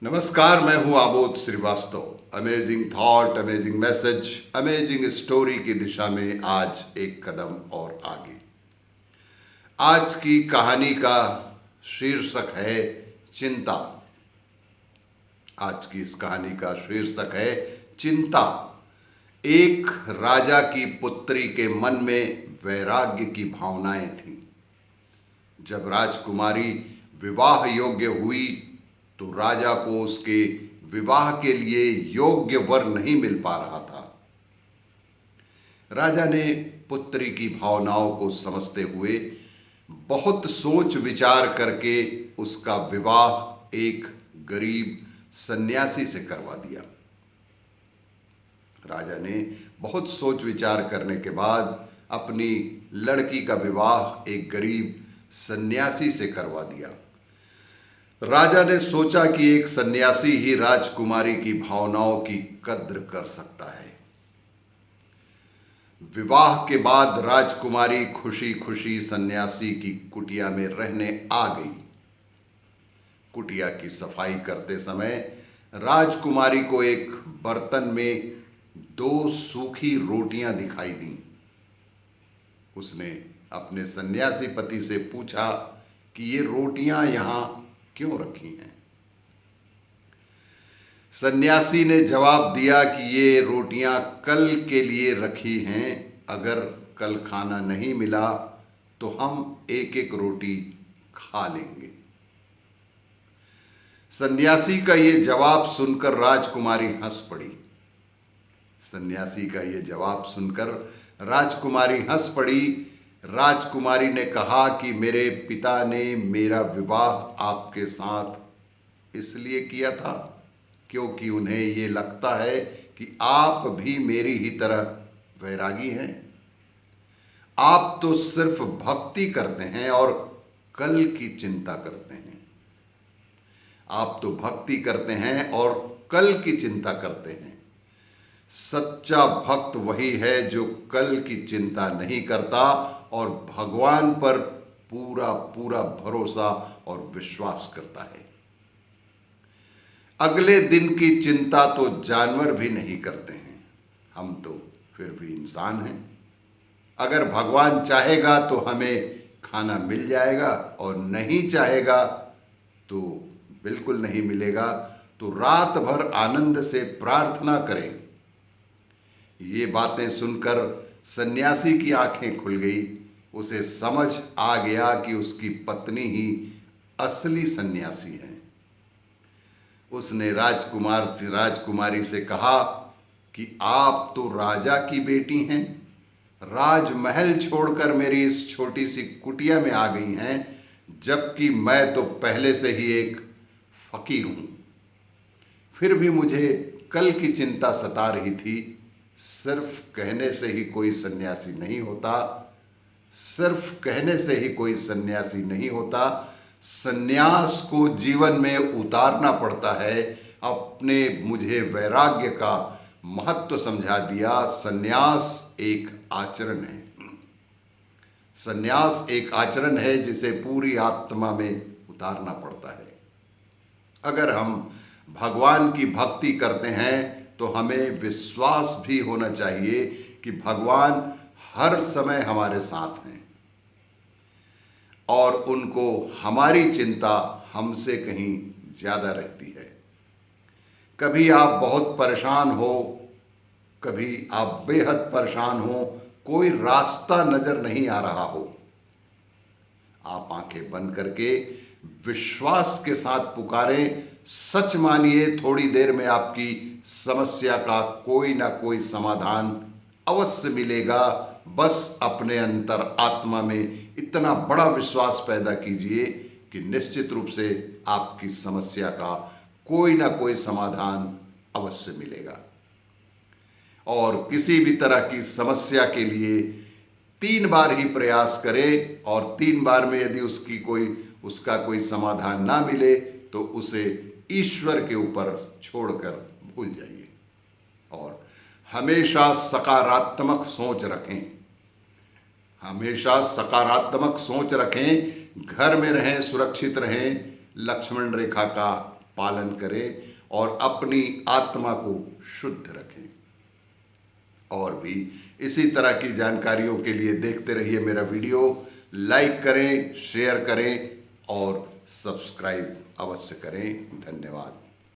नमस्कार, मैं हूं Abodh Srivastava. Amazing thought, amazing message, amazing story की दिशा में आज एक कदम और आगे। आज की कहानी का शीर्षक है चिंता। आज की इस कहानी का शीर्षक है चिंता। एक राजा की पुत्री के मन में वैराग्य की भावनाएं थीं। जब राजकुमारी विवाह योग्य हुई तो राजा को उसके विवाह के लिए योग्य वर नहीं मिल पा रहा था। राजा ने पुत्री की भावनाओं को समझते हुए बहुत सोच विचार करके उसका विवाह एक गरीब सन्यासी से करवा दिया। राजा ने बहुत सोच विचार करने के बाद अपनी लड़की का विवाह एक गरीब सन्यासी से करवा दिया। राजा ने सोचा कि एक सन्यासी ही राजकुमारी की भावनाओं की कद्र कर सकता है। विवाह के बाद राजकुमारी खुशी खुशी सन्यासी की कुटिया में रहने आ गई। कुटिया की सफाई करते समय राजकुमारी को एक बर्तन में 2 सूखी रोटियां दिखाई दी। उसने अपने सन्यासी पति से पूछा कि ये रोटियां यहां क्यों रखी हैं। सन्यासी ने जवाब दिया कि ये रोटियां कल के लिए रखी हैं। अगर कल खाना नहीं मिला तो हम एक एक रोटी खा लेंगे। सन्यासी का ये जवाब सुनकर राजकुमारी हंस पड़ी। सन्यासी का ये जवाब सुनकर राजकुमारी हंस पड़ी। राजकुमारी ने कहा कि मेरे पिता ने मेरा विवाह आपके साथ इसलिए किया था क्योंकि उन्हें ये लगता है कि आप भी मेरी ही तरह वैरागी हैं। आप तो सिर्फ भक्ति करते हैं और कल की चिंता करते हैं। आप तो भक्ति करते हैं और कल की चिंता करते हैं। सच्चा भक्त वही है जो कल की चिंता नहीं करता और भगवान पर पूरा पूरा भरोसा और विश्वास करता है। अगले दिन की चिंता तो जानवर भी नहीं करते हैं। हम तो फिर भी इंसान हैं। अगर भगवान चाहेगा तो हमें खाना मिल जाएगा और नहीं चाहेगा तो बिल्कुल नहीं मिलेगा। तो रात भर आनंद से प्रार्थना करें। ये बातें सुनकर सन्यासी की आंखें खुल गई। उसे समझ आ गया कि उसकी पत्नी ही असली सन्यासी है। उसने राजकुमारी से कहा कि आप तो राजा की बेटी हैं, राजमहल छोड़कर मेरी इस छोटी सी कुटिया में आ गई हैं, जबकि मैं तो पहले से ही एक फकीर हूं। फिर भी मुझे कल की चिंता सता रही थी। सिर्फ कहने से ही कोई सन्यासी नहीं होता। सिर्फ कहने से ही कोई सन्यासी नहीं होता। सन्यास को जीवन में उतारना पड़ता है। अपने मुझे वैराग्य का महत्व समझा दिया। सन्यास एक आचरण है। सन्यास एक आचरण है जिसे पूरी आत्मा में उतारना पड़ता है। अगर हम भगवान की भक्ति करते हैं तो हमें विश्वास भी होना चाहिए कि भगवान हर समय हमारे साथ हैं और उनको हमारी चिंता हमसे कहीं ज्यादा रहती है। कभी आप बहुत परेशान हो, कभी आप बेहद परेशान हो, कोई रास्ता नजर नहीं आ रहा हो, आप आंखें बंद करके विश्वास के साथ पुकारें। सच मानिए, थोड़ी देर में आपकी समस्या का कोई ना कोई समाधान अवश्य मिलेगा। बस अपने अंतर आत्मा में इतना बड़ा विश्वास पैदा कीजिए कि निश्चित रूप से आपकी समस्या का कोई ना कोई समाधान अवश्य मिलेगा। और किसी भी तरह की समस्या के लिए 3 बार ही प्रयास करें और 3 बार में यदि उसका कोई समाधान ना मिले तो उसे ईश्वर के ऊपर छोड़कर भूल जाइए और हमेशा सकारात्मक सोच रखें। हमेशा सकारात्मक सोच रखें। घर में रहें, सुरक्षित रहें, लक्ष्मण रेखा का पालन करें और अपनी आत्मा को शुद्ध रखें। और भी इसी तरह की जानकारियों के लिए देखते रहिए मेरा वीडियो, लाइक करें, शेयर करें और सब्सक्राइब अवश्य करें। धन्यवाद।